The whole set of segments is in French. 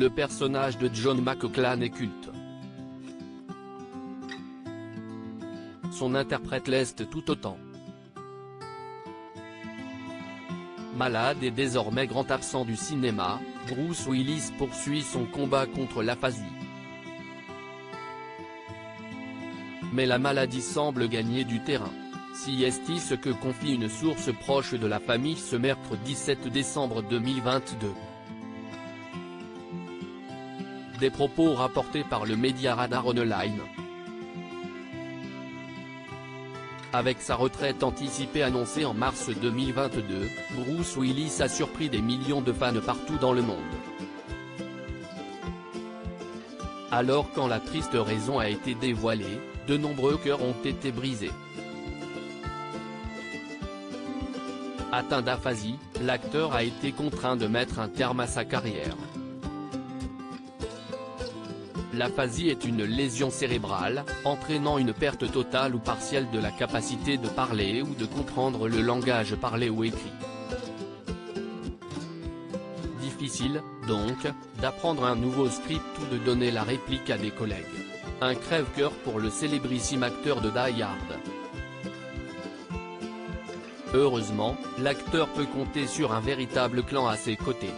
le personnage de John McClane est culte. Son interprète l'est tout autant. Malade et désormais grand absent du cinéma, Bruce Willis poursuit son combat contre l'aphasie. Mais la maladie semble gagner du terrain. C'est ce que confie une source proche de la famille ce mercredi 17 décembre 2022. Des propos rapportés par le média Radar Online. Avec sa retraite anticipée annoncée en mars 2022, Bruce Willis a surpris des millions de fans partout dans le monde. Alors quand la triste raison a été dévoilée, de nombreux cœurs ont été brisés. Atteint d'aphasie, l'acteur a été contraint de mettre un terme à sa carrière. L'aphasie est une lésion cérébrale, entraînant une perte totale ou partielle de la capacité de parler ou de comprendre le langage parlé ou écrit. Difficile, donc, d'apprendre un nouveau script ou de donner la réplique à des collègues. Un crève-cœur pour le célébrissime acteur de Die Hard. Heureusement, l'acteur peut compter sur un véritable clan à ses côtés.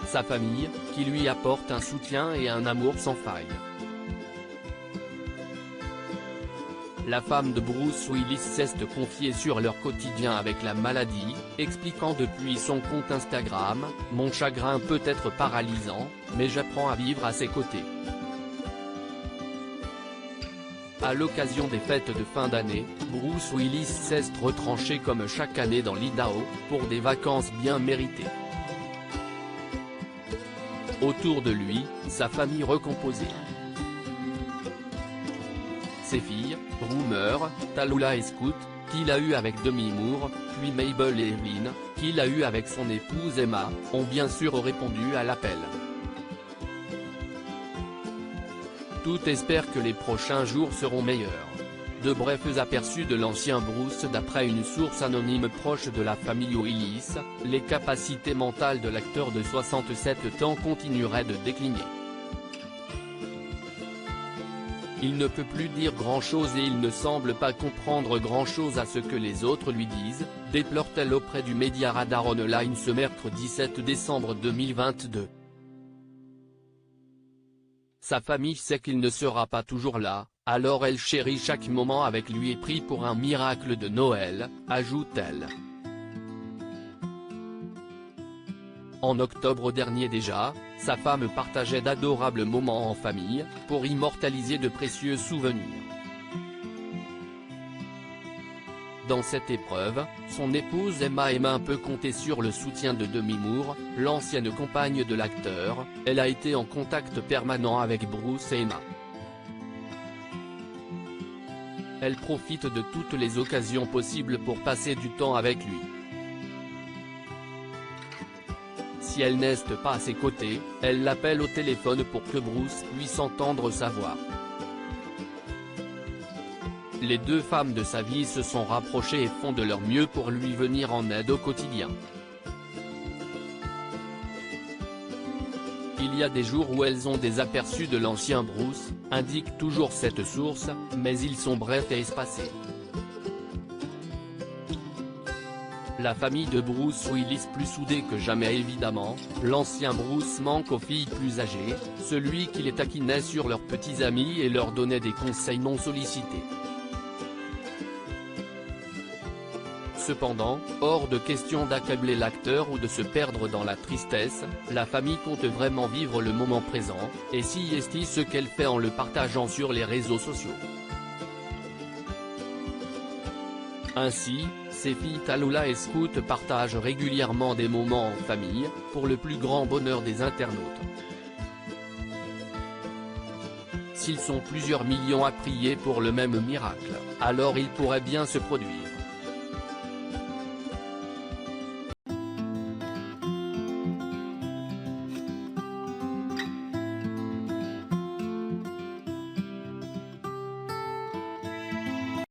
Sa famille, qui lui apporte un soutien et un amour sans faille. La femme de Bruce Willis s'est confiée sur leur quotidien avec la maladie, expliquant depuis son compte Instagram « Mon chagrin peut être paralysant, mais j'apprends à vivre à ses côtés ». À l'occasion des fêtes de fin d'année, Bruce Willis s'est retranché comme chaque année dans l'Idaho, pour des vacances bien méritées. Autour de lui, sa famille recomposée. Ses filles, Rumeur, Tallulah et Scoot, qu'il a eu avec Demi Moore, puis Mabel et Evelyn, qu'il a eu avec son épouse Emma, ont bien sûr répondu à l'appel. Tout espère que les prochains jours seront meilleurs. De brefs aperçus de l'ancien Bruce d'après une source anonyme proche de la famille Willis, les capacités mentales de l'acteur de 67 ans continueraient de décliner. Il ne peut plus dire grand-chose et il ne semble pas comprendre grand-chose à ce que les autres lui disent, déplore-t-elle auprès du média Radar Online ce mercredi 7 décembre 2022. Sa famille sait qu'il ne sera pas toujours là, alors elle chérit chaque moment avec lui et prie pour un miracle de Noël, ajoute-t-elle. En octobre dernier déjà, sa femme partageait d'adorables moments en famille, pour immortaliser de précieux souvenirs. Dans cette épreuve, son épouse Emma peut compter sur le soutien de Demi Moore, l'ancienne compagne de l'acteur. Elle a été en contact permanent avec Bruce et Emma. Elle profite de toutes les occasions possibles pour passer du temps avec lui. Si elle n'est pas à ses côtés, elle l'appelle au téléphone pour que Bruce puisse entendre sa voix. Les deux femmes de sa vie se sont rapprochées et font de leur mieux pour lui venir en aide au quotidien. Il y a des jours où elles ont des aperçus de l'ancien Bruce, indique toujours cette source, mais ils sont brefs et espacés. La famille de Bruce Willis plus soudée que jamais évidemment, l'ancien Bruce manque aux filles plus âgées, celui qui les taquinait sur leurs petits amis et leur donnait des conseils non sollicités. Cependant, hors de question d'accabler l'acteur ou de se perdre dans la tristesse, la famille compte vraiment vivre le moment présent, et c'est ce qu'elle fait en le partageant sur les réseaux sociaux. Ainsi, ses filles Tallulah et Scoot partagent régulièrement des moments en famille, pour le plus grand bonheur des internautes. S'ils sont plusieurs millions à prier pour le même miracle, alors il pourrait bien se produire.